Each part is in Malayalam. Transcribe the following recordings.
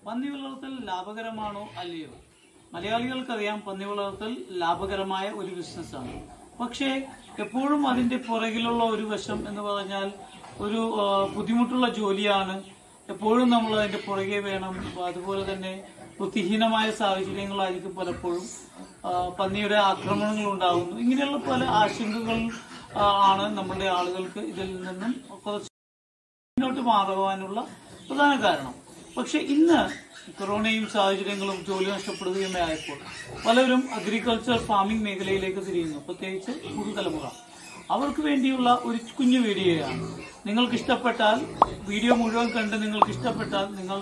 പന്നി വളർത്തൽ ലാഭകരമാണോ അല്ലയോ? മലയാളികൾക്കറിയാം പന്നി വളർത്തൽ ലാഭകരമായ ഒരു ബിസിനസ്സാണ്. പക്ഷേ എപ്പോഴും അതിന്റെ പുറകിലുള്ള ഒരു വശം എന്ന് പറഞ്ഞാൽ ഒരു ബുദ്ധിമുട്ടുള്ള ജോലിയാണ്. എപ്പോഴും നമ്മൾ അതിന്റെ പുറകെ വേണം. അതുപോലെ തന്നെ വൃത്തിഹീനമായ സാഹചര്യങ്ങളായിരിക്കും പലപ്പോഴും. പന്നിയുടെ ആക്രമണങ്ങൾ ഉണ്ടാകുന്നു. ഇങ്ങനെയുള്ള പല ആശങ്കകൾ ആണ് നമ്മുടെ ആളുകൾക്ക് ഇതിൽ നിന്നും കുറച്ച് മുന്നോട്ട് മാറുവാനുള്ള പ്രധാന കാരണം. പക്ഷെ ഇന്ന് കൊറോണയും സാഹചര്യങ്ങളും ജോലി നഷ്ടപ്പെടുകയും ആയപ്പോൾ പലരും അഗ്രികൾച്ചർ ഫാമിംഗ് മേഖലയിലേക്ക് തിരിയുന്നു. പ്രത്യേകിച്ച് പുതുതലമുറ. അവർക്ക് വേണ്ടിയുള്ള ഒരു കുഞ്ഞു വീഡിയോയാണ്. നിങ്ങൾക്ക് ഇഷ്ടപ്പെട്ടാൽ വീഡിയോ മുഴുവൻ കണ്ട് നിങ്ങൾക്ക് ഇഷ്ടപ്പെട്ടാൽ നിങ്ങൾ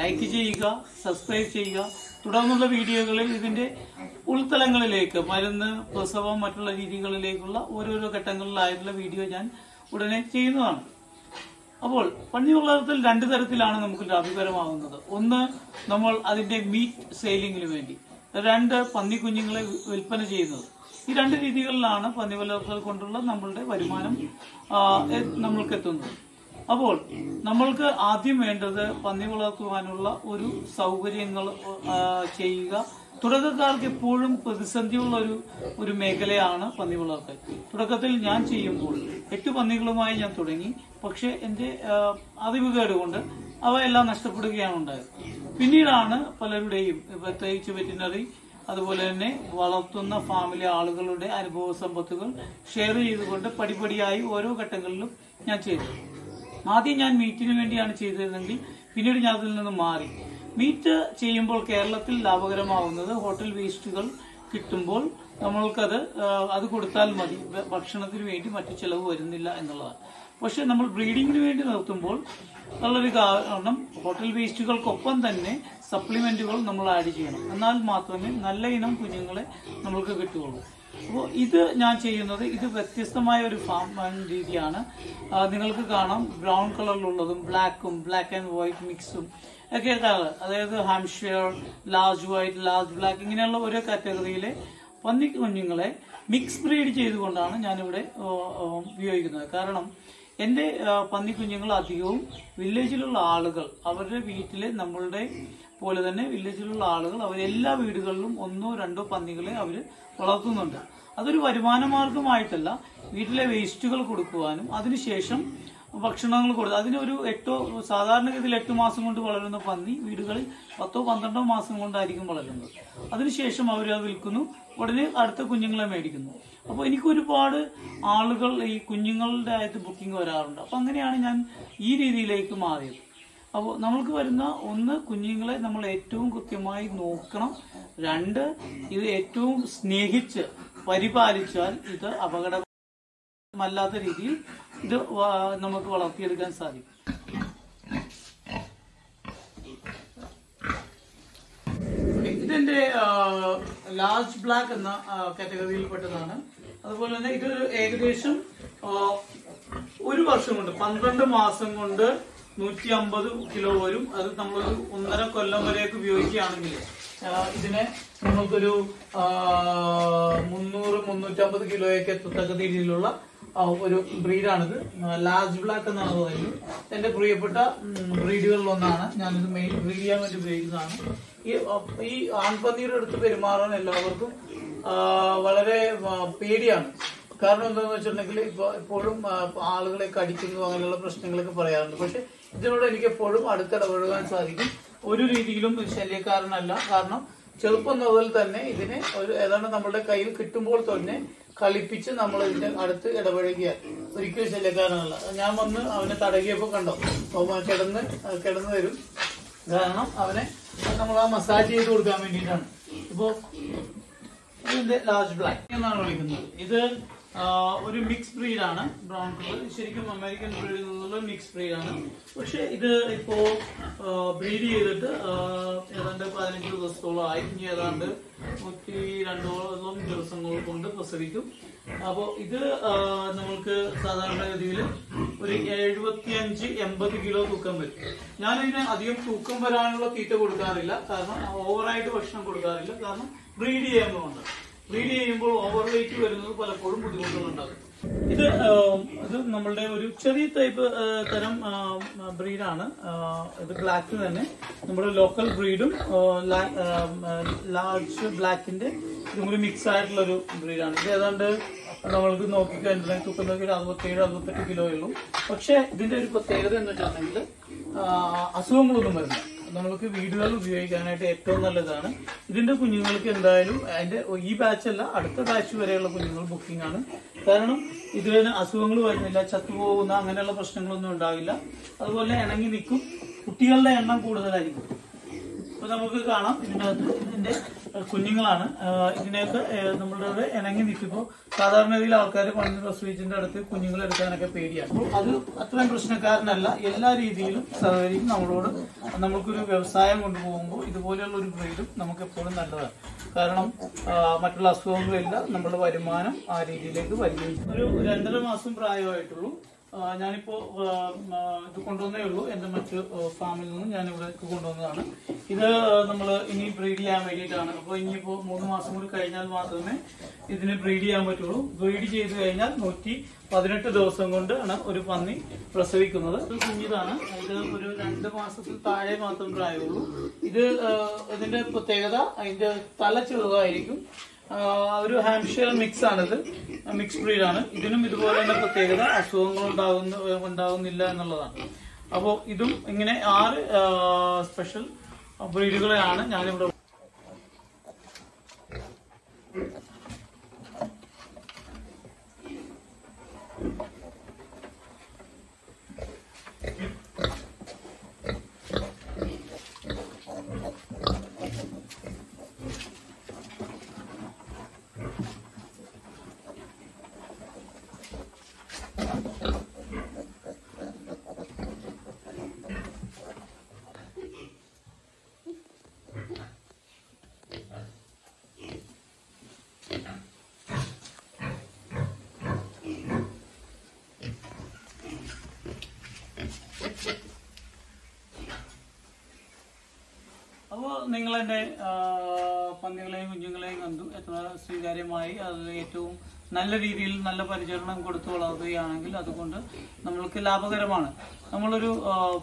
ലൈക്ക് ചെയ്യുക, സബ്സ്ക്രൈബ് ചെയ്യുക. തുടർന്നുള്ള വീഡിയോകളിൽ ഇതിന്റെ ഉൾത്തലങ്ങളിലേക്ക് മരുന്ന്, പ്രസവം, മറ്റുള്ള രീതികളിലേക്കുള്ള ഓരോരോ ഘട്ടങ്ങളിലായിട്ടുള്ള വീഡിയോ ഞാൻ ഉടനെ ചെയ്യുന്നതാണ്. അപ്പോൾ പന്നി വളർത്തൽ രണ്ടു തരത്തിലാണ് നമുക്ക് ലാഭകരമാകുന്നത്. ഒന്ന്, നമ്മൾ അതിന്റെ മീറ്റ് സെയിലിംഗിന് വേണ്ടി. രണ്ട്, പന്നി കുഞ്ഞുങ്ങളെ വിൽപ്പന ചെയ്യുന്നത്. ഈ രണ്ട് രീതികളിലാണ് പന്നി വളർത്തൽ കൊണ്ടുള്ള നമ്മളുടെ വരുമാനം നമ്മൾക്ക് എത്തുന്നത്. അപ്പോൾ നമ്മൾക്ക് ആദ്യം വേണ്ടത് പന്നി വളർത്തുവാനുള്ള ഒരു സൗകര്യങ്ങൾ ചെയ്യുക. തുടക്കക്കാർക്ക് എപ്പോഴും പ്രതിസന്ധിയുള്ള ഒരു മേഖലയാണ് പന്നി വളർത്തൽ. തുടക്കത്തിൽ ഞാൻ ചെയ്യുമ്പോൾ 8 പന്നികളുമായി ഞാൻ തുടങ്ങി. പക്ഷെ എന്റെ അറിവുകേട് കൊണ്ട് അവയെല്ലാം നഷ്ടപ്പെടുകയാണ് ഉണ്ടായത്. പിന്നീടാണ് പലരുടെയും, പ്രത്യേകിച്ച് വെറ്റിനറി, അതുപോലെ തന്നെ വളർത്തുന്ന ഫാമിലെ ആളുകളുടെ അനുഭവ സമ്പത്തുകൾ ഷെയർ ചെയ്തുകൊണ്ട് പടിപടിയായി ഓരോ ഘട്ടങ്ങളിലും ഞാൻ ചെയ്തു. ആദ്യം ഞാൻ മീറ്റിന് വേണ്ടിയാണ് ചെയ്തിരുന്നെങ്കിൽ പിന്നീട് ഞാൻ അതിൽ നിന്ന് മാറി. മീറ്റ് ചെയ്യുമ്പോൾ കേരളത്തിൽ ലാഭകരമാവുന്നത് ഹോട്ടൽ വേസ്റ്റുകൾ കിട്ടുമ്പോൾ നമ്മൾക്കത് അത് കൊടുത്താൽ മതി. ഭക്ഷണത്തിന് വേണ്ടി മറ്റു ചെലവ് വരുന്നില്ല എന്നുള്ളതാണ്. പക്ഷെ നമ്മൾ ബ്രീഡിങ്ങിന് വേണ്ടി നിർത്തുമ്പോൾ ഉള്ളൊരു കാരണം ഹോട്ടൽ വേസ്റ്റുകൾക്കൊപ്പം തന്നെ സപ്ലിമെന്റുകൾ നമ്മൾ ആഡ് ചെയ്യണം. എന്നാൽ മാത്രമേ നല്ല ഇനം കുഞ്ഞുങ്ങളെ നമ്മൾക്ക് കിട്ടുകയുള്ളൂ. അപ്പോൾ ഇത് ഞാൻ ചെയ്യുന്നത് ഇത് വ്യത്യസ്തമായ ഒരു ഫാം രീതിയാണ്. നിങ്ങൾക്ക് കാണാം ബ്രൗൺ കളറിലുള്ളതും ബ്ലാക്കും, ബ്ലാക്ക് ആൻഡ് വൈറ്റ് മിക്സും ഒക്കെ കളർ, അതായത് Hampshire, large white, large black, ഇങ്ങനെയുള്ള ഓരോ കാറ്റഗറിയിലെ പന്നി കുഞ്ഞുങ്ങളെ മിക്സ് ബ്രീഡ് ചെയ്തുകൊണ്ടാണ് ഞാനിവിടെ ഉപയോഗിക്കുന്നത്. കാരണം എന്റെ പന്നി കുഞ്ഞുങ്ങൾ അധികവും വില്ലേജിലുള്ള ആളുകൾ, അവരുടെ വീട്ടിലെ നമ്മളുടെ പോലെ തന്നെ വില്ലേജിലുള്ള ആളുകൾ അവരെല്ലാ വീടുകളിലും 1 or 2 പന്നികളെ അവര് വളർത്തുന്നുണ്ട്. അതൊരു വരുമാന മാർഗമായിട്ടല്ല, വീട്ടിലെ വേസ്റ്റുകൾ കൊടുക്കുവാനും അതിനുശേഷം ഭക്ഷണങ്ങൾ കൊടുക്കുക. അതിനൊരു സാധാരണഗതിയിൽ 8 മാസം കൊണ്ട് വളരുന്ന പന്നി വീടുകളിൽ 10-12 മാസം കൊണ്ടായിരിക്കും വളരുന്നത്. അതിനുശേഷം അവരത് വിൽക്കുന്നു, ഉടനെ അടുത്ത കുഞ്ഞുങ്ങളെ മേടിക്കുന്നു. അപ്പോൾ എനിക്ക് ഒരുപാട് ആളുകൾ ഈ കുഞ്ഞുങ്ങളുടെ ആയിട്ട് ബുക്കിംഗ് വരാറുണ്ട്. അപ്പൊ അങ്ങനെയാണ് ഞാൻ ഈ രീതിയിലേക്ക് മാറിയത്. അപ്പോൾ നമ്മൾക്ക് വരുന്ന ഒന്ന്, കുഞ്ഞുങ്ങളെ നമ്മൾ ഏറ്റവും കൃത്യമായി നോക്കണം. 2, ഇത് ഏറ്റവും സ്നേഹിച്ച് പരിപാലിച്ചാൽ ഇത് അപകടമല്ലാത്ത രീതിയിൽ ഇത് നമുക്ക് വളർത്തിയെടുക്കാൻ സാധിക്കും. ഇതിന്റെ ലാർജ് ബ്ലാക്ക് എന്ന കാറ്റഗറിയിൽപ്പെട്ടതാണ്. അതുപോലെ തന്നെ ഇതൊരു ഏകദേശം 1 വർഷം കൊണ്ട് 12 മാസം കൊണ്ട് 150 കിലോ വരും. അത് നമ്മളൊരു 1.5 കൊല്ലം വരെയൊക്കെ ഉപയോഗിക്കുകയാണെങ്കിൽ ഇതിനെ നമുക്കൊരു 300-350 കിലോയൊക്കെ എത്തത്തക്ക രീതിയിലുള്ള ഒരു ബ്രീഡാണിത്. ലാർജ് ബ്ലാക്ക് എന്നാണ് പറയുന്നത്. എന്റെ പ്രിയപ്പെട്ട ബ്രീഡുകളിലൊന്നാണ്. ഞാനിത് മെയിൻ ബ്രീഡ് ചെയ്യാൻ വേണ്ടി ഉപയോഗിക്കുന്നതാണ്. ഈ ആൺപന്നിയുടെ അടുത്ത് പെരുമാറാൻ എല്ലാവർക്കും വളരെ പേടിയാണ്. കാരണം എന്താണെന്ന് വെച്ചിട്ടുണ്ടെങ്കിൽ എപ്പോഴും ആളുകളെ കടിക്കുന്നു, അങ്ങനെയുള്ള പ്രശ്നങ്ങളൊക്കെ പറയാറുണ്ട്. പക്ഷെ ഇതിനോട് എനിക്ക് എപ്പോഴും അടുത്തിടപഴകാൻ സാധിക്കും. ഒരു രീതിയിലും ശല്യക്കാരനല്ല. കാരണം ചെറുപ്പം മുതൽ തന്നെ ഇതിനെ ഏതാണ്ട് നമ്മുടെ കയ്യിൽ കിട്ടുമ്പോൾ തന്നെ കളിപ്പിച്ച് നമ്മൾ ഇതിന്റെ അടുത്ത് ഇടപഴകിയാൽ ഒരിക്കലും ശല്യക്കാരനല്ല. ഞാൻ വന്ന് അവനെ തടകിയപ്പോ കണ്ടോ, കിടന്നു വരും. കാരണം അവനെ നമ്മൾ ആ മസാജ് ചെയ്ത് കൊടുക്കാൻ വേണ്ടിയിട്ടാണ്. ഇപ്പോ ഇതിന്റെ ലാർജ് ബ്ലാക്ക് എന്നാണ് വിളിക്കുന്നത്. ഇത് ഒരു മിക്സ് ബ്രീഡാണ്. ബ്രൗൺ കളർ, ശരിക്കും അമേരിക്കൻ ബ്രീഡിൽ നിന്നുള്ള മിക്സ് ബ്രീഡാണ്. പക്ഷെ ഇത് ഇപ്പോ ബ്രീഡ് ചെയ്തിട്ട് ഏതാണ്ട് 15 ദിവസത്തോളം ആയി. ഇനി ഏതാണ്ട് 102 ദിവസങ്ങൾ കൊണ്ട് പ്രസവിക്കും. അപ്പോ ഇത് നമ്മൾക്ക് സാധാരണഗതിയിൽ ഒരു 75-80 കിലോ തൂക്കം വരും. ഞാനിതിന് അധികം തൂക്കം വരാനുള്ള തീറ്റ കൊടുക്കാറില്ല. കാരണം ഓവറായിട്ട് ഭക്ഷണം കൊടുക്കാറില്ല. കാരണം ബ്രീഡ് ചെയ്യുന്നതുകൊണ്ട്. ബ്രീഡ് ചെയ്യുമ്പോൾ ഓവർ വെയിറ്റ് വരുന്നത് പലപ്പോഴും ബുദ്ധിമുട്ടുകളുണ്ടാകും. ഇത് നമ്മളുടെ ഒരു ചെറിയ ടൈപ്പ് തരം ബ്രീഡാണ്. ഇത് ബ്ലാക്ക് തന്നെ നമ്മുടെ ലോക്കൽ ബ്രീഡും ലാർജ് ബ്ലാക്കിന്റെ ഇതും കൂടി മിക്സ് ആയിട്ടുള്ള ഒരു ബ്രീഡാണ്. ഇത് ഏതാണ്ട് നമ്മൾക്ക് നോക്കിക്കഴിഞ്ഞാൽ തൂക്കം നോക്കി 67-68 കിലോയേ ഉള്ളൂ. പക്ഷെ ഇതിന്റെ ഒരു പ്രത്യേകത എന്ന് വെച്ചിട്ടുണ്ടെങ്കിൽ അസുഖങ്ങളൊന്നും വരുന്നില്ല. നമുക്ക് വീടുകളിൽ ഉപയോഗിക്കാനായിട്ട് ഏറ്റവും നല്ലതാണ്. ഇതിന്റെ കുഞ്ഞുങ്ങൾക്ക് എന്തായാലും അതിന്റെ ഈ ബാച്ച് അല്ല, അടുത്ത ബാച്ച് വരെയുള്ള കുഞ്ഞുങ്ങൾ ബുക്കിംഗ് ആണ്. കാരണം ഇതിന് അസുഖങ്ങൾ വരുന്നില്ല, ചത്തുപോകുന്ന അങ്ങനെയുള്ള പ്രശ്നങ്ങളൊന്നും ഉണ്ടാവില്ല. അതുപോലെ ഇണങ്ങി നിൽക്കും. കുട്ടികളുടെ എണ്ണം കൂടുതലായിരിക്കും. അപ്പൊ നമുക്ക് കാണാം ഇതിന്റെ കുഞ്ഞുങ്ങളാണ്. ഇതിനെയൊക്കെ നമ്മളുടെ ഇണങ്ങി നിൽക്കുമ്പോൾ സാധാരണഗതിയിൽ ആൾക്കാർ പണ്ട് പ്രസവിച്ചിന്റെ അടുത്ത് കുഞ്ഞുങ്ങളെ എടുക്കാനൊക്കെ പേടിയാണ്. അപ്പോൾ അത് അത്രയും പ്രശ്നക്കാരനല്ല. എല്ലാ രീതിയിലും സഹകരിക്കും നമ്മളോട്. നമുക്കൊരു വ്യവസായം കൊണ്ടുപോകുമ്പോൾ ഇതുപോലെയുള്ള ഒരു ബ്രീഡും നമുക്ക് എപ്പോഴും നല്ലതാണ്. കാരണം മറ്റുള്ള അസുഖങ്ങളില്ല, നമ്മുടെ വരുമാനം ആ രീതിയിലേക്ക് വരികയും. ഒരു 2.5 മാസം പ്രായമായിട്ടുള്ളൂ. ഞാനിപ്പോ ഇത് കൊണ്ടുവന്നേ ഉള്ളൂ. എന്റെ മറ്റു ഫാമിൽ നിന്ന് ഞാൻ ഇവിടെ കൊണ്ടുവന്നതാണ്. ഇത് നമ്മൾ ഇനി ബ്രീഡ് ചെയ്യാൻ വേണ്ടിയിട്ടാണ്. അപ്പോൾ ഇനിയിപ്പോ 3 മാസം കൂടി കഴിഞ്ഞാൽ മാത്രമേ ഇതിന് ബ്രീഡ് ചെയ്യാൻ പറ്റുള്ളൂ. ബ്രീഡ് ചെയ്ത് കഴിഞ്ഞാൽ 118 ദിവസം കൊണ്ടാണ് ഒരു പന്നി പ്രസവിക്കുന്നത്. ഇത് കുഞ്ഞിതാണ്. ഇത് ഒരു 2 മാസത്തിൽ താഴെ മാത്രം പ്രായമുള്ളൂ. ഇതിന്റെ പ്രത്യേകത അതിന്റെ തല ചെറുതായിരിക്കും. ഒരു ഹാംഷെയർ മിക്സ് ആണിത്. മിക്സ് ബ്രീഡാണ്. ഇതിനും ഇതുപോലെ തന്നെ പ്രത്യേകത അസുഖങ്ങൾ ഉണ്ടാകുന്നില്ല എന്നുള്ളതാണ്. അപ്പോൾ ഇതും ഇങ്ങനെ 6 സ്പെഷ്യൽ ബ്രീഡുകളെയാണ് ഞാനിവിടെ. അപ്പോൾ നിങ്ങൾ എന്റെ പന്നികളെയും കുഞ്ഞുങ്ങളെയും കണ്ടു. എത്ര സ്വീകാര്യമായി അത് ഏറ്റവും നല്ല രീതിയിൽ നല്ല പരിചരണം കൊടുത്തു വളർത്തുകയാണെങ്കിൽ അതുകൊണ്ട് നമ്മൾക്ക് ലാഭകരമാണ്. നമ്മളൊരു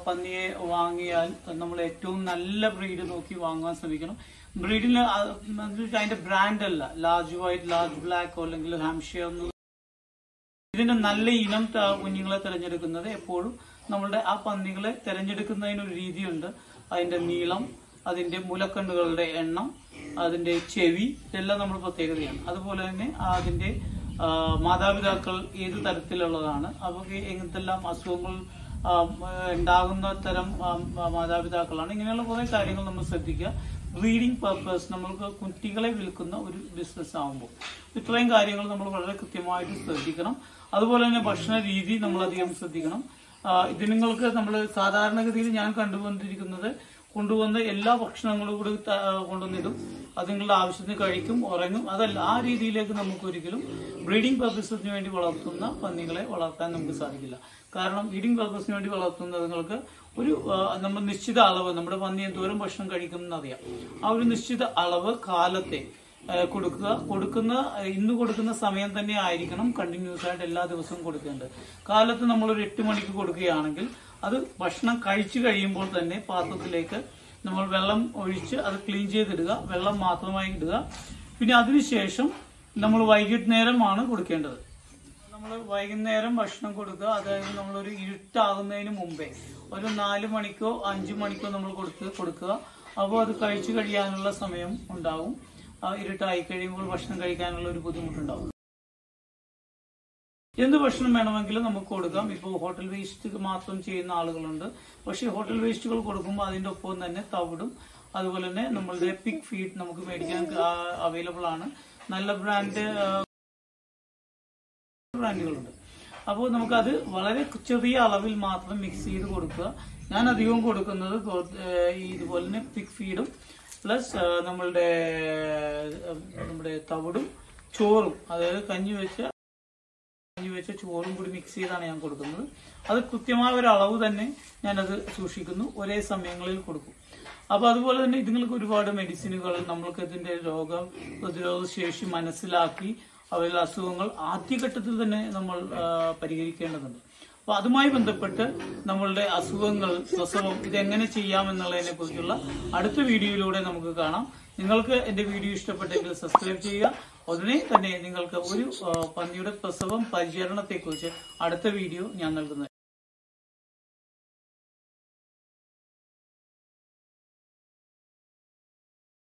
പന്നിയെ വാങ്ങിയാൽ നമ്മൾ ഏറ്റവും നല്ല ബ്രീഡ് നോക്കി വാങ്ങാൻ ശ്രമിക്കണം. ബ്രീഡിന് അതിന്റെ ബ്രാൻഡ് അല്ല ലാർജ് വൈറ്റ്, ലാർജ് ബ്ലാക്ക് അല്ലെങ്കിൽ ഹാംഷെയർ. ഇതിന്റെ നല്ല ഇനം കുഞ്ഞുങ്ങളെ തിരഞ്ഞെടുക്കുന്നത് എപ്പോഴും നമ്മളുടെ ആ പന്നികളെ തിരഞ്ഞെടുക്കുന്നതിനൊരു രീതിയുണ്ട്. അതിന്റെ നീളം, അതിന്റെ മുലക്കണ്ണുകളുടെ എണ്ണം, അതിന്റെ ചെവി, ഇതെല്ലാം നമ്മൾ പ്രത്യേകതയാണ്. അതുപോലെ തന്നെ അതിന്റെ മാതാപിതാക്കൾ ഏത് തരത്തിലുള്ളതാണ്, അവർക്ക് എങ്ങനത്തെല്ലാം അസുഖങ്ങൾ ഉണ്ടാകുന്ന തരം മാതാപിതാക്കളാണ്. ഇങ്ങനെയുള്ള കുറെ കാര്യങ്ങൾ നമ്മൾ ശ്രദ്ധിക്കുക. ബ്രീഡിംഗ് പർപ്പസ് നമ്മൾക്ക് കുട്ടികളെ വിൽക്കുന്ന ഒരു ബിസിനസ് ആകുമ്പോൾ ഇത്രയും കാര്യങ്ങൾ നമ്മൾ വളരെ കൃത്യമായിട്ട് ശ്രദ്ധിക്കണം. അതുപോലെ തന്നെ ഭക്ഷണ രീതി നമ്മൾ അധികം ശ്രദ്ധിക്കണം. ഇതിനുങ്ങൾക്ക് നമ്മൾ സാധാരണഗതിയിൽ ഞാൻ കൊണ്ടുവന്ന എല്ലാ ഭക്ഷണങ്ങളും കൂടി കൊണ്ടുവന്നിടും. അത് നിങ്ങളുടെ ആവശ്യത്തിന് കഴിക്കും, ഉറങ്ങും. അതല്ല, ആ രീതിയിലേക്ക് നമുക്ക് ഒരിക്കലും ബ്രീഡിംഗ് പർപ്പസിന് വേണ്ടി വളർത്തുന്ന പന്നികളെ വളർത്താൻ നമുക്ക് സാധിക്കില്ല. കാരണം ബ്രീഡിംഗ് പർപ്പസിന് വേണ്ടി വളർത്തുന്നത് നിങ്ങൾക്ക് ഒരു നമ്മൾ നിശ്ചിത അളവ്, നമ്മുടെ പന്നി എന്തോരം ഭക്ഷണം കഴിക്കുമെന്ന് അറിയാം. ആ ഒരു നിശ്ചിത അളവ് കാലത്തെ ഇന്ന് കൊടുക്കുന്ന സമയം തന്നെ ആയിരിക്കണം കണ്ടിന്യൂസ് ആയിട്ട് എല്ലാ ദിവസവും കൊടുക്കേണ്ടത്. കാലത്ത് നമ്മളൊരു 8 മണിക്ക് കൊടുക്കുകയാണെങ്കിൽ അത് ഭക്ഷണം കഴിച്ചു കഴിയുമ്പോൾ തന്നെ പാത്രത്തിലേക്ക് നമ്മൾ വെള്ളം ഒഴിച്ച് അത് ക്ലീൻ ചെയ്തിടുക, വെള്ളം മാത്രമായി ഇടുക. പിന്നെ അതിനുശേഷം നമ്മൾ വൈകുന്നേരമാണ് കൊടുക്കേണ്ടത്. നമ്മൾ വൈകുന്നേരം ഭക്ഷണം കൊടുക്കുക. അതായത് നമ്മളൊരു ഇരുട്ടാകുന്നതിന് മുമ്പേ ഒരു 4 മണിക്കോ 5 മണിക്കോ നമ്മൾ കൊടുക്കുക. അപ്പോൾ അത് കഴിച്ചു കഴിയാനുള്ള സമയം ഉണ്ടാവും. ഇരുട്ടായി കഴിയുമ്പോൾ ഭക്ഷണം കഴിക്കാനുള്ള ഒരു ബുദ്ധിമുട്ടുണ്ടാവും. എന്ത് ഭക്ഷണം വേണമെങ്കിലും നമുക്ക് കൊടുക്കാം. ഇപ്പോൾ ഹോട്ടൽ വേസ്റ്റ് മാത്രം ചെയ്യുന്ന ആളുകളുണ്ട്. പക്ഷേ ഹോട്ടൽ വേസ്റ്റുകൾ കൊടുക്കുമ്പോൾ അതിന്റെ ഒപ്പം തന്നെ തവിടും അതുപോലെ തന്നെ നമ്മളുടെ പിഗ് ഫീഡ് നമുക്ക് മേടിക്കാൻ അവൈലബിൾ ആണ്. നല്ല ബ്രാൻഡുകളുണ്ട്. അപ്പോൾ നമുക്കത് വളരെ ചെറിയ അളവിൽ മാത്രം മിക്സ് ചെയ്ത് കൊടുക്കുക. ഞാൻ അധികവും കൊടുക്കുന്നത് ഇതുപോലെ തന്നെ പിഗ് ഫീഡും പ്ലസ് നമ്മുടെ തവിടും ചോറും, അതായത് കഞ്ഞി വെച്ച ചോറും കൂടി മിക്സ് ചെയ്താണ് ഞാൻ കൊടുക്കുന്നത്. അത് കൃത്യമായ ഒരു അളവ് തന്നെ ഞാനത് സൂക്ഷിക്കുന്നു. ഒരേ സമയങ്ങളിൽ കൊടുക്കും. അപ്പൊ അതുപോലെ തന്നെ ഇതുങ്ങൾക്ക് ഒരുപാട് മെഡിസിനുകൾ നമ്മൾക്ക് ഇതിന്റെ രോഗ പ്രതിരോധ ശേഷി മനസ്സിലാക്കി അവരുടെ അസുഖങ്ങൾ ആദ്യഘട്ടത്തിൽ തന്നെ നമ്മൾ പരിഹരിക്കേണ്ടതുണ്ട്. അപ്പൊ അതുമായി ബന്ധപ്പെട്ട് നമ്മളുടെ അസുഖങ്ങൾ, പ്രസവം ഇതെങ്ങനെ ചെയ്യാമെന്നുള്ളതിനെ കുറിച്ചുള്ള അടുത്ത വീഡിയോയിലൂടെ നമുക്ക് കാണാം. നിങ്ങൾക്ക് എന്റെ വീഡിയോ ഇഷ്ടപ്പെട്ടെങ്കിൽ സബ്സ്ക്രൈബ് ചെയ്യുക. ഉടനെ തന്നെ നിങ്ങൾക്ക് ഒരു പന്നിയുടെ പ്രസവം പരിചരണത്തെക്കുറിച്ച് അടുത്ത വീഡിയോ ഞാൻ നൽകുന്നത്.